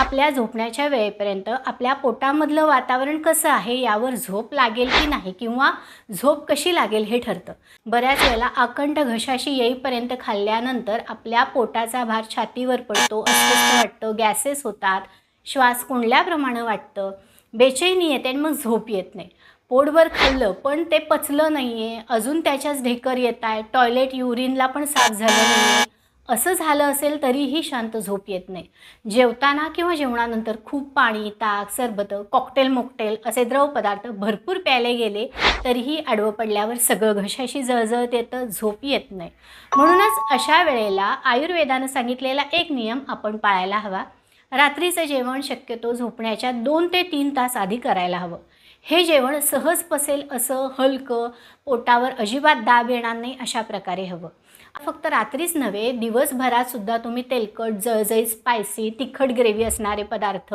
आपल्या झोपण्याच्या वेळेपर्यंत आपल्या पोटामधलं वातावरण कसं आहे यावर झोप लागेल की नाही किंवा झोप कशी लागेल हे ठरतं. बऱ्याच वेळेला अकंठ घशाशी येईपर्यंत खाल्ल्यानंतर आपल्या पोटाचा भार छातीवर पडतो, अस्वस्थ वाटतं, गॅसेस होतात, श्वास कोंडल्याप्रमाणे वाटतं, बेचैनी येते आणि मग झोप येत नाही. पोटभर खाल्लं पण ते पचलं नाही आहे, अजून त्याच्याच ढेकर येत आहे, टॉयलेट युरिनला पण साफ झालं नाही आहे, असं झालं असेल तरीही शांत झोप येत नाही. जेवताना किंवा जेवणानंतर खूप पाणी, ताक, सरबतं, कॉकटेल मोकटेल असे द्रव पदार्थ भरपूर प्यायले गेले तरीही आडवं पडल्यावर सगळं घशाशी जळजळत येतं, झोप येत नाही. म्हणूनच अशा वेळेला आयुर्वेदानं सांगितलेला एक नियम आपण पाळायला हवा. रात्रीचं जेवण शक्यतो झोपण्याच्या 2 ते 3 तास आधी करायला हवं. हे जेवण सहज पचेल असं हलकं, पोटावर अजिबात दाब येणार नाही अशा प्रकारे हवं. फक्त रात्रीच नव्हे, दिवसभरातसुद्धा तुम्ही तेलकट, जळजळीत, स्पायसी, तिखट ग्रेव्ही असणारे पदार्थ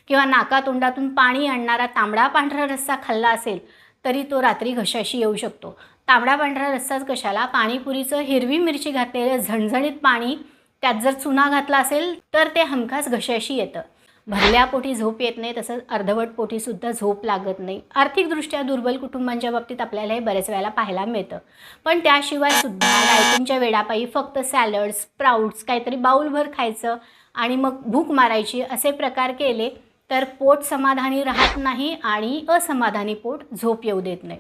किंवा नाकातोंडातून पाणी आणणारा तांबडा पांढरा रस्सा खाल्ला असेल तरी तो रात्री घशाशी येऊ शकतो. तांबडा पांढरा रस्साच कशाला, पाणीपुरीचं हिरवी मिरची घातलेलं झणझणीत पाणी त्यात जर चुना घातला असेल तर ते हमखास घशाशी येतं. भरल्या पोटी झोप येत नाही, तसंच अर्धवट पोटीसुद्धा झोप लागत नाही. आर्थिकदृष्ट्या दुर्बल कुटुंबांच्या बाबतीत आपल्याला हे बरेच वेळेला पाहायला मिळतं. पण त्याशिवायसुद्धा डायटिंगच्या वेडापायी फक्त सॅलड, स्प्राउट्स काहीतरी बाऊलभर खायचं आणि मग भूक मारायची असे प्रकार केले तर पोट समाधानी राहत नाही आणि असमाधानी पोट झोप येऊ देत नाही.